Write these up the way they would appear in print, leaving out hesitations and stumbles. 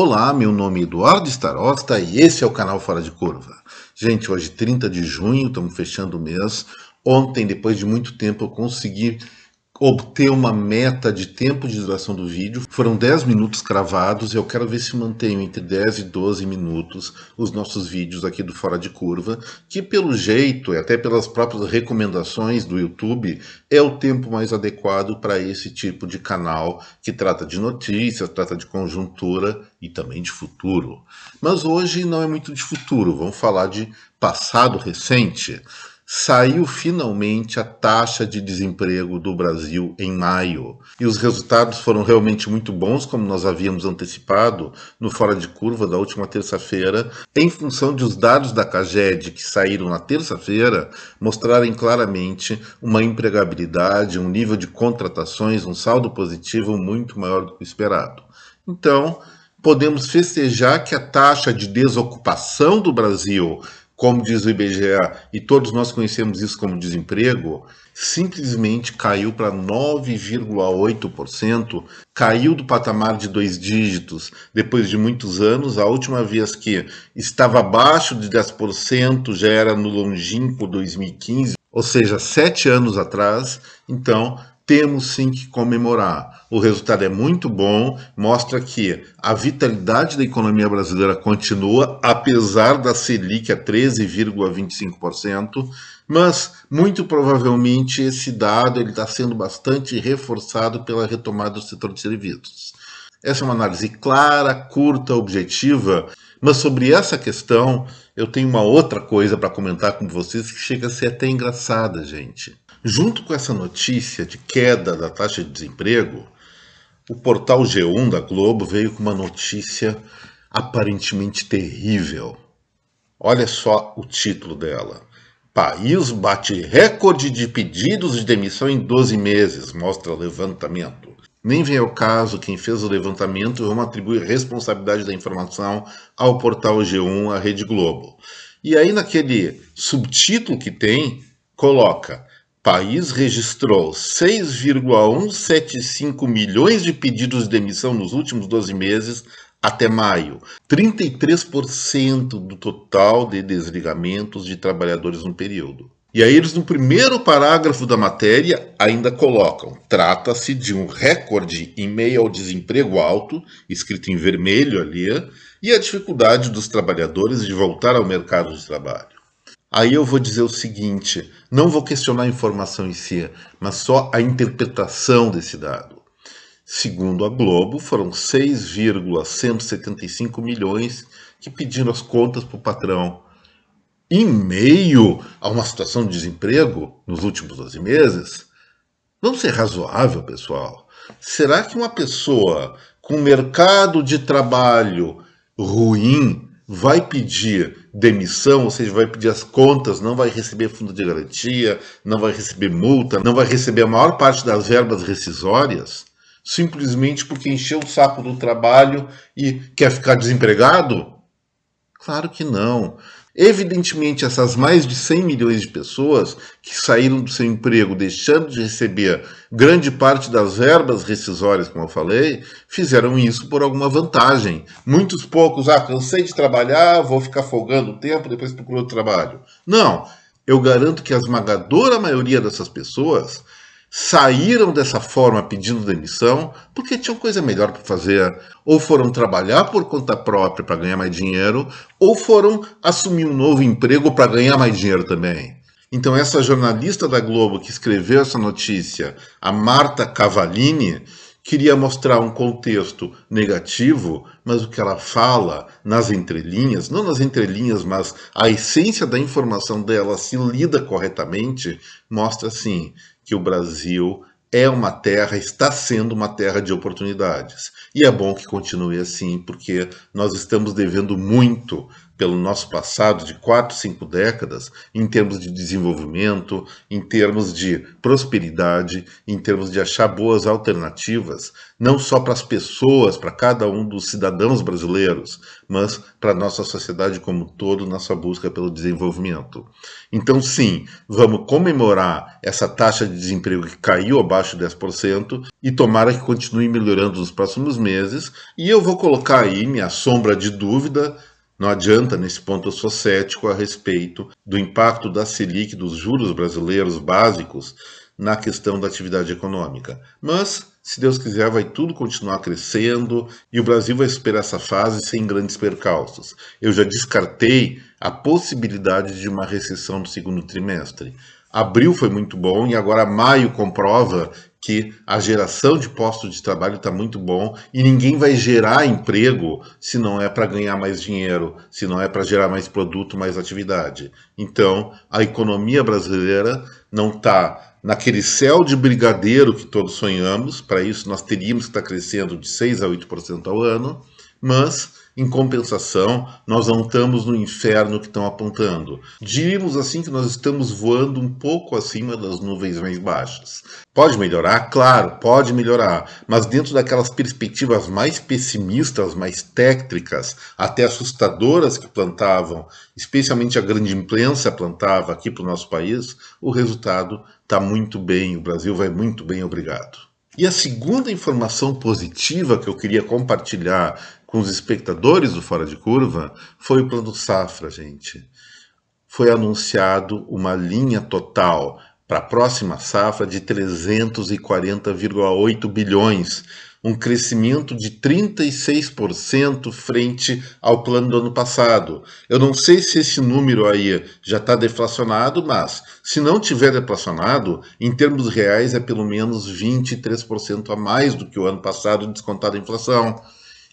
Olá, meu nome é Eduardo Starosta e esse é o canal Fora de Curva. Gente, hoje 30 de junho, estamos fechando o mês. Ontem, depois de muito tempo, eu consegui obter uma meta de tempo de duração do vídeo. Foram 10 minutos cravados e eu quero ver se mantenho entre 10 e 12 minutos os nossos vídeos aqui do Fora de Curva, que pelo jeito e até pelas próprias recomendações do YouTube, é o tempo mais adequado para esse tipo de canal que trata de notícias, trata de conjuntura e também de futuro. Mas hoje não é muito de futuro, vamos falar de passado recente. Saiu finalmente a taxa de desemprego do Brasil em maio. E os resultados foram realmente muito bons, como nós havíamos antecipado no Fora de Curva da última terça-feira, em função de os dados da CAGED que saíram na terça-feira mostrarem claramente uma empregabilidade, um nível de contratações, um saldo positivo muito maior do que o esperado. Então, podemos festejar que a taxa de desocupação do Brasil, como diz o IBGE, e todos nós conhecemos isso como desemprego, simplesmente caiu para 9,8%, caiu do patamar de 2 dígitos depois de muitos anos. A última vez que estava abaixo de 10% já era no longínquo 2015, ou seja, 7 anos atrás. Então, temos sim que comemorar. O resultado é muito bom, mostra que a vitalidade da economia brasileira continua, apesar da Selic a 13,25%, mas muito provavelmente esse dado está sendo bastante reforçado pela retomada do setor de serviços. Essa é uma análise clara, curta, objetiva, mas sobre essa questão eu tenho uma outra coisa para comentar com vocês que chega a ser até engraçada, gente. Junto com essa notícia de queda da taxa de desemprego, o portal G1 da Globo veio com uma notícia aparentemente terrível. Olha só o título dela. País bate recorde de pedidos de demissão em 12 meses, mostra levantamento. Nem vem ao caso quem fez o levantamento, vamos atribuir responsabilidade da informação ao portal G1, à Rede Globo. E aí naquele subtítulo que tem, coloca: país registrou 6,175 milhões de pedidos de demissão nos últimos 12 meses até maio. 33% do total de desligamentos de trabalhadores no período. E aí eles, no primeiro parágrafo da matéria, ainda colocam: trata-se de um recorde em meio ao desemprego alto, escrito em vermelho ali, e a dificuldade dos trabalhadores de voltar ao mercado de trabalho. Aí eu vou dizer o seguinte, não vou questionar a informação em si, mas só a interpretação desse dado. Segundo a Globo, foram 6,175 milhões que pediram as contas para o patrão. Em meio a uma situação de desemprego nos últimos 12 meses? Vamos ser razoável, pessoal. Será que uma pessoa com mercado de trabalho ruim vai pedir demissão, ou seja, vai pedir as contas, não vai receber fundo de garantia, não vai receber multa, não vai receber a maior parte das verbas rescisórias, simplesmente porque encheu o saco do trabalho e quer ficar desempregado? Claro que não. Evidentemente, essas mais de 100 milhões de pessoas que saíram do seu emprego deixando de receber grande parte das verbas rescisórias, como eu falei, fizeram isso por alguma vantagem. Muitos poucos, cansei de trabalhar, vou ficar folgando o tempo, depois procuro outro trabalho. Não, eu garanto que a esmagadora maioria dessas pessoas saíram dessa forma pedindo demissão porque tinham coisa melhor para fazer, ou foram trabalhar por conta própria para ganhar mais dinheiro, ou foram assumir um novo emprego para ganhar mais dinheiro também. Então essa jornalista da Globo que escreveu essa notícia, a Marta Cavallini, queria mostrar um contexto negativo, mas o que ela fala nas entrelinhas, não nas entrelinhas, mas a essência da informação dela, se lida corretamente, mostra assim que o Brasil é uma terra, está sendo uma terra de oportunidades. E é bom que continue assim, porque nós estamos devendo muito pelo nosso passado de 4, 5 décadas, em termos de desenvolvimento, em termos de prosperidade, em termos de achar boas alternativas, não só para as pessoas, para cada um dos cidadãos brasileiros, mas para a nossa sociedade como um todo, nossa busca pelo desenvolvimento. Então, sim, vamos comemorar essa taxa de desemprego que caiu abaixo de 10% e tomara que continue melhorando nos próximos meses. E eu vou colocar aí minha sombra de dúvida. Não adianta, nesse ponto eu sou cético a respeito do impacto da Selic, dos juros brasileiros básicos, na questão da atividade econômica. Mas, se Deus quiser, vai tudo continuar crescendo e o Brasil vai superar essa fase sem grandes percalços. Eu já descartei a possibilidade de uma recessão no segundo trimestre. Abril foi muito bom e agora maio comprova que a geração de postos de trabalho está muito bom e ninguém vai gerar emprego se não é para ganhar mais dinheiro, se não é para gerar mais produto, mais atividade. Então, a economia brasileira não está naquele céu de brigadeiro que todos sonhamos. Para isso, nós teríamos que estar crescendo de 6 a 8% ao ano, mas, em compensação, nós não estamos no inferno que estão apontando. Diríamos assim que nós estamos voando um pouco acima das nuvens mais baixas. Pode melhorar? Claro, pode melhorar, mas dentro daquelas perspectivas mais pessimistas, mais tétricas, até assustadoras que plantavam, especialmente a grande imprensa plantava aqui para o nosso país, o resultado está muito bem, o Brasil vai muito bem, obrigado. E a segunda informação positiva que eu queria compartilhar com os espectadores do Fora de Curva foi o Plano Safra, gente. Foi anunciado uma linha total para a próxima safra de 340,8 bilhões, um crescimento de 36% frente ao plano do ano passado. Eu não sei se esse número aí já está deflacionado, mas se não tiver deflacionado, em termos reais é pelo menos 23% a mais do que o ano passado, descontado a inflação.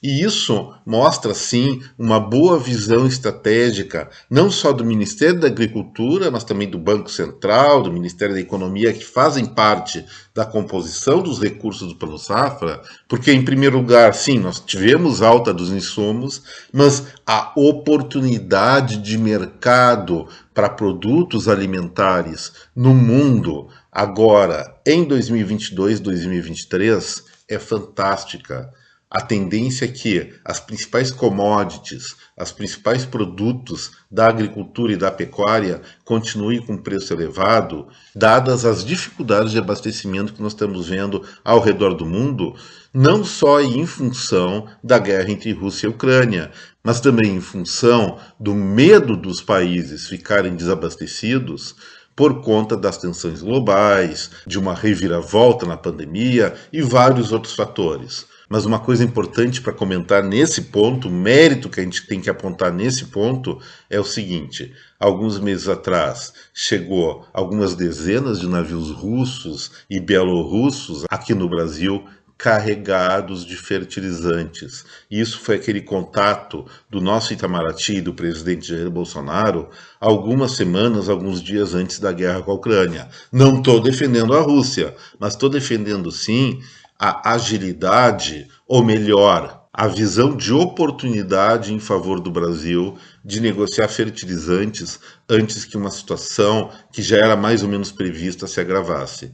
E isso mostra, sim, uma boa visão estratégica, não só do Ministério da Agricultura, mas também do Banco Central, do Ministério da Economia, que fazem parte da composição dos recursos do Plano Safra, porque, em primeiro lugar, sim, nós tivemos alta dos insumos, mas a oportunidade de mercado para produtos alimentares no mundo, agora, em 2022, 2023, é fantástica. A tendência é que as principais commodities, os principais produtos da agricultura e da pecuária continuem com preço elevado, dadas as dificuldades de abastecimento que nós estamos vendo ao redor do mundo, não só em função da guerra entre Rússia e Ucrânia, mas também em função do medo dos países ficarem desabastecidos por conta das tensões globais, de uma reviravolta na pandemia e vários outros fatores. Mas uma coisa importante para comentar nesse ponto, o mérito que a gente tem que apontar nesse ponto é o seguinte: alguns meses atrás chegou algumas dezenas de navios russos e bielorrussos aqui no Brasil carregados de fertilizantes. E isso foi aquele contato do nosso Itamaraty e do presidente Jair Bolsonaro algumas semanas, alguns dias antes da guerra com a Ucrânia. Não estou defendendo a Rússia, mas estou defendendo sim a agilidade, ou melhor, a visão de oportunidade em favor do Brasil de negociar fertilizantes antes que uma situação que já era mais ou menos prevista se agravasse.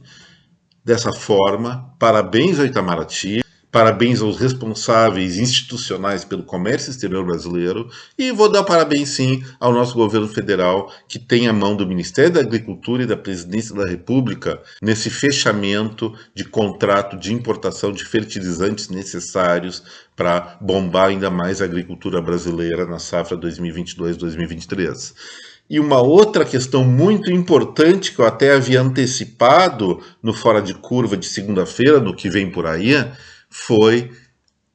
Dessa forma, parabéns ao Itamaraty, parabéns aos responsáveis institucionais pelo comércio exterior brasileiro e vou dar parabéns sim ao nosso governo federal que tem a mão do Ministério da Agricultura e da Presidência da República nesse fechamento de contrato de importação de fertilizantes necessários para bombar ainda mais a agricultura brasileira na safra 2022-2023. E uma outra questão muito importante que eu até havia antecipado no Fora de Curva de segunda-feira, no que vem por aí, foi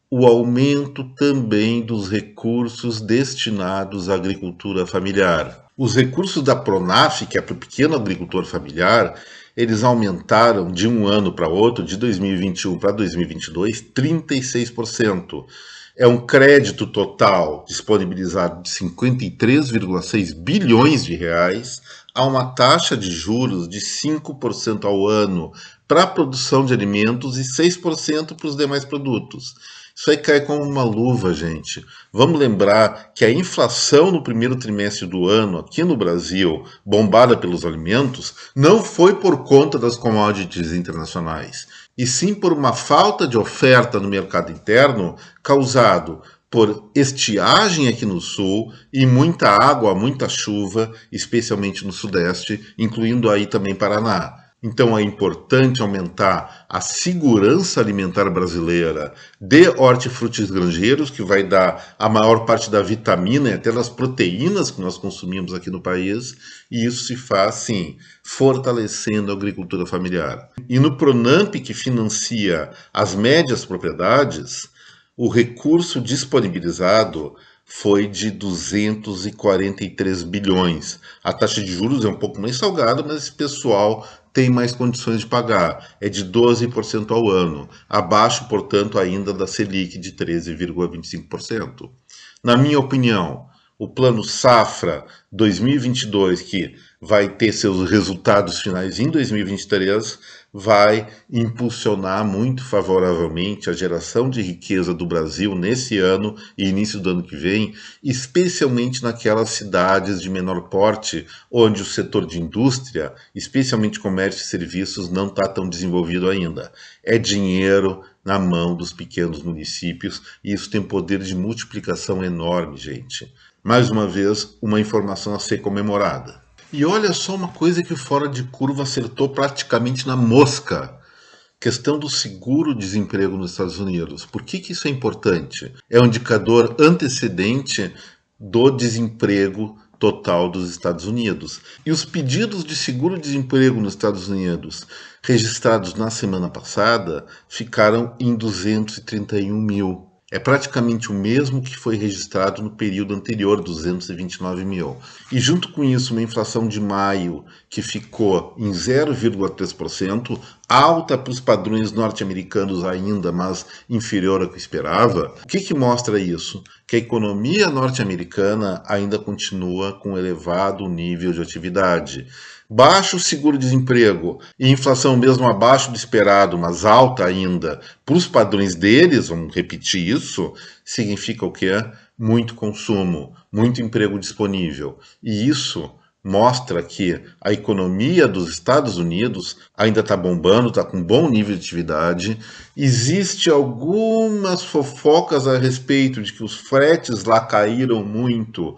o aumento também dos recursos destinados à agricultura familiar. Os recursos da Pronaf, que é para o pequeno agricultor familiar, eles aumentaram de um ano para outro, de 2021 para 2022, 36%. É um crédito total disponibilizado de 53,6 bilhões de reais a uma taxa de juros de 5% ao ano para a produção de alimentos e 6% para os demais produtos. Isso aí cai como uma luva, gente. Vamos lembrar que a inflação no primeiro trimestre do ano, aqui no Brasil, bombada pelos alimentos, não foi por conta das commodities internacionais, e sim por uma falta de oferta no mercado interno causado por estiagem aqui no sul e muita água, muita chuva, especialmente no sudeste, incluindo aí também Paraná. Então é importante aumentar a segurança alimentar brasileira de hortifrutis granjeiros, que vai dar a maior parte da vitamina e até das proteínas que nós consumimos aqui no país, e isso se faz, sim, fortalecendo a agricultura familiar. E no Pronamp, que financia as médias propriedades, o recurso disponibilizado foi de 243 bilhões. A taxa de juros é um pouco mais salgada, mas esse pessoal tem mais condições de pagar. É de 12% ao ano, abaixo, portanto, ainda da Selic de 13,25%. Na minha opinião, o Plano Safra 2022, que vai ter seus resultados finais em 2023, vai impulsionar muito favoravelmente a geração de riqueza do Brasil nesse ano e início do ano que vem, especialmente naquelas cidades de menor porte, onde o setor de indústria, especialmente comércio e serviços, não está tão desenvolvido ainda. É dinheiro na mão dos pequenos municípios e isso tem poder de multiplicação enorme, gente. Mais uma vez, uma informação a ser comemorada. E olha só uma coisa que o Fora de Curva acertou praticamente na mosca. Questão do seguro-desemprego nos Estados Unidos. Por que isso é importante? É um indicador antecedente do desemprego total dos Estados Unidos. E os pedidos de seguro-desemprego nos Estados Unidos registrados na semana passada ficaram em 231 mil. É praticamente o mesmo que foi registrado no período anterior, 229 mil. E junto com isso, uma inflação de maio que ficou em 0,3%, alta para os padrões norte-americanos ainda, mas inferior ao que esperava. O que mostra isso? Que a economia norte-americana ainda continua com elevado nível de atividade. Baixo seguro-desemprego e inflação mesmo abaixo do esperado, mas alta ainda, para os padrões deles, vamos repetir isso, significa o quê? Muito consumo, muito emprego disponível. E isso mostra que a economia dos Estados Unidos ainda está bombando, está com bom nível de atividade. Existe algumas fofocas a respeito de que os fretes lá caíram muito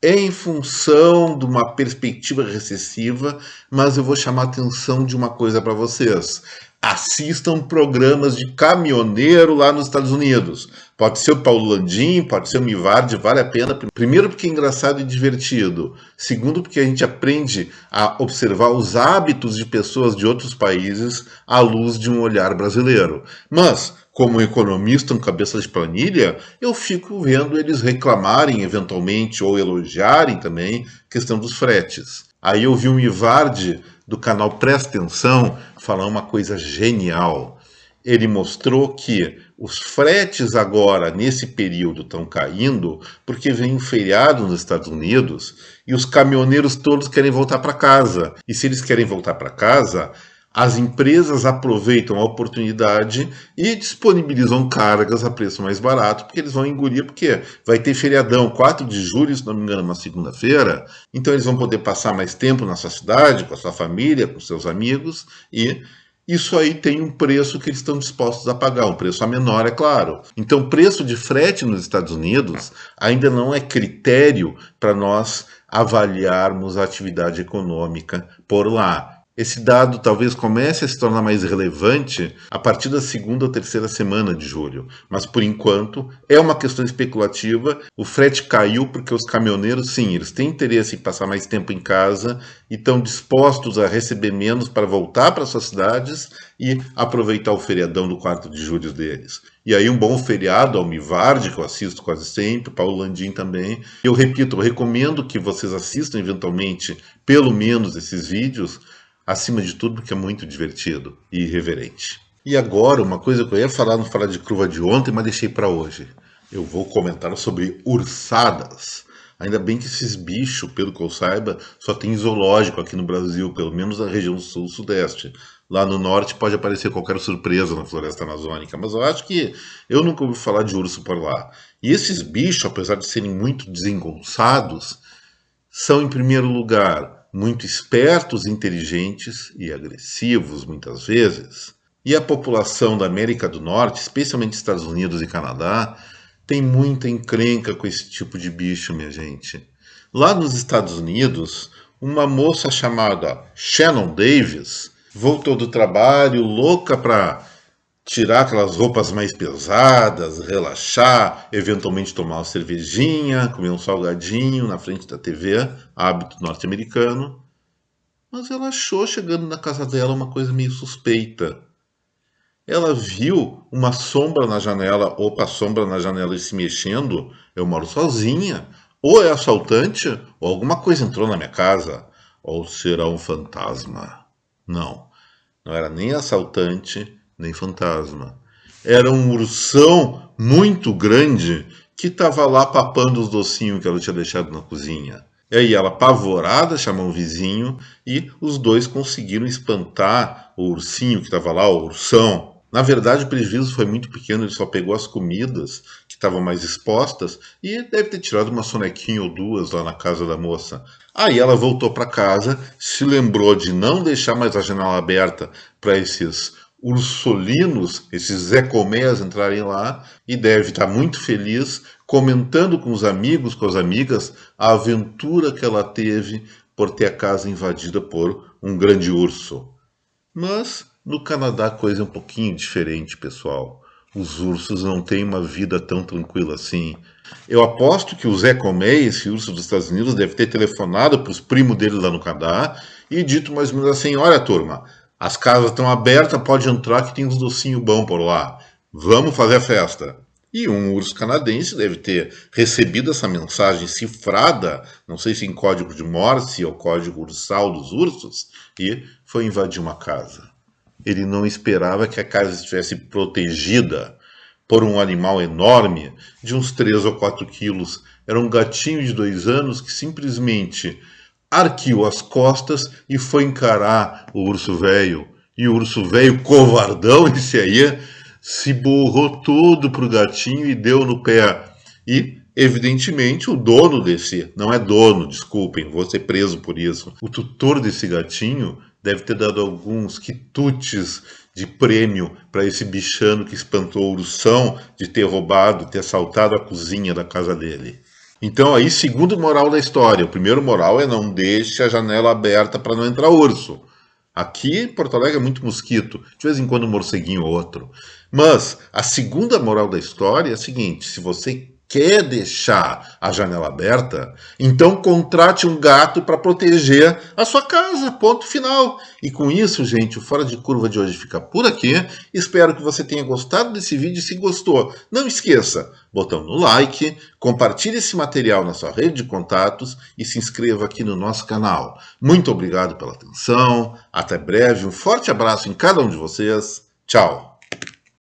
em função de uma perspectiva recessiva, mas eu vou chamar a atenção de uma coisa para vocês. Assistam programas de caminhoneiro lá nos Estados Unidos. Pode ser o Paulo Landim, pode ser o Mivardi, vale a pena. Primeiro porque é engraçado e divertido. Segundo porque a gente aprende a observar os hábitos de pessoas de outros países à luz de um olhar brasileiro. Mas como economista, um cabeça de planilha, eu fico vendo eles reclamarem eventualmente ou elogiarem também a questão dos fretes. Aí eu vi o Mivardi do canal Presta Atenção falar uma coisa genial. Ele mostrou que os fretes agora, nesse período, estão caindo porque vem um feriado nos Estados Unidos e os caminhoneiros todos querem voltar para casa. E se eles querem voltar para casa, as empresas aproveitam a oportunidade e disponibilizam cargas a preço mais barato, porque eles vão engolir, porque vai ter feriadão 4 de julho, se não me engano, uma segunda-feira, então eles vão poder passar mais tempo na sua cidade, com a sua família, com seus amigos, e isso aí tem um preço que eles estão dispostos a pagar, um preço a menor, é claro. Então, o preço de frete nos Estados Unidos ainda não é critério para nós avaliarmos a atividade econômica por lá. Esse dado talvez comece a se tornar mais relevante a partir da segunda ou terceira semana de julho, mas por enquanto é uma questão especulativa. O frete caiu porque os caminhoneiros, sim, eles têm interesse em passar mais tempo em casa e estão dispostos a receber menos para voltar para suas cidades e aproveitar o feriadão do 4 de julho deles. E aí um bom feriado ao Mivardi, que eu assisto quase sempre, Paulo Landim também. Eu repito, eu recomendo que vocês assistam eventualmente pelo menos esses vídeos, acima de tudo porque é muito divertido e irreverente. E agora, uma coisa que eu ia falar no Fora de Curva de ontem, mas deixei para hoje. Eu vou comentar sobre ursadas. Ainda bem que esses bichos, pelo que eu saiba, só tem zoológico aqui no Brasil, pelo menos na região sul-sudeste. Lá no norte pode aparecer qualquer surpresa na floresta amazônica, mas eu acho que eu nunca ouvi falar de urso por lá. E esses bichos, apesar de serem muito desengonçados, são, em primeiro lugar, muito espertos, inteligentes e agressivos, muitas vezes. E a população da América do Norte, especialmente Estados Unidos e Canadá, tem muita encrenca com esse tipo de bicho, minha gente. Lá nos Estados Unidos, uma moça chamada Shannon Davis voltou do trabalho louca para tirar aquelas roupas mais pesadas, relaxar, eventualmente tomar uma cervejinha, comer um salgadinho na frente da TV, hábito norte-americano. Mas ela achou, chegando na casa dela, uma coisa meio suspeita. Ela viu uma sombra na janela, opa, a sombra na janela e se mexendo. Eu moro sozinha. Ou é assaltante, ou alguma coisa entrou na minha casa. Ou será um fantasma? Não, não era nem assaltante, nem fantasma. Era um ursão muito grande que estava lá papando os docinhos que ela tinha deixado na cozinha. E aí ela, apavorada, chamou um vizinho e os dois conseguiram espantar o ursinho que estava lá, o ursão. Na verdade, o prejuízo foi muito pequeno, ele só pegou as comidas que estavam mais expostas e deve ter tirado uma sonequinha ou duas lá na casa da moça. Aí ela voltou para casa, se lembrou de não deixar mais a janela aberta para esses ursolinos, esses Zé Colmeias entrarem lá e deve estar muito feliz comentando com os amigos, com as amigas, a aventura que ela teve por ter a casa invadida por um grande urso. Mas no Canadá a coisa é um pouquinho diferente, pessoal. Os ursos não têm uma vida tão tranquila assim. Eu aposto que o Zé Comey, esse urso dos Estados Unidos, deve ter telefonado para os primos dele lá no Canadá e dito mais ou menos assim: olha, turma, as casas estão abertas, pode entrar que tem uns docinhos bons por lá. Vamos fazer a festa. E um urso canadense deve ter recebido essa mensagem cifrada, não sei se em código de Morse ou código ursal dos ursos, e foi invadir uma casa. Ele não esperava que a casa estivesse protegida por um animal enorme de uns 3 ou 4 quilos. Era um gatinho de 2 anos que simplesmente arqueou as costas e foi encarar o urso velho. E o urso velho, covardão, esse aí, se borrou todo pro gatinho e deu no pé. E, evidentemente, o dono desse, não é dono, desculpem, vou ser preso por isso, o tutor desse gatinho deve ter dado alguns quitutes de prêmio para esse bichano que espantou o ursão de ter roubado, ter assaltado a cozinha da casa dele. Então aí, segundo moral da história, o primeiro moral é não deixe a janela aberta para não entrar urso. Aqui em Porto Alegre é muito mosquito, de vez em quando um morceguinho ou outro. Mas a segunda moral da história é a seguinte: se você quer deixar a janela aberta, então contrate um gato para proteger a sua casa, ponto final. E com isso, gente, o Fora de Curva de hoje fica por aqui. Espero que você tenha gostado desse vídeo. Se gostou, não esqueça, botão no like, compartilhe esse material na sua rede de contatos e se inscreva aqui no nosso canal. Muito obrigado pela atenção, até breve, um forte abraço em cada um de vocês, tchau!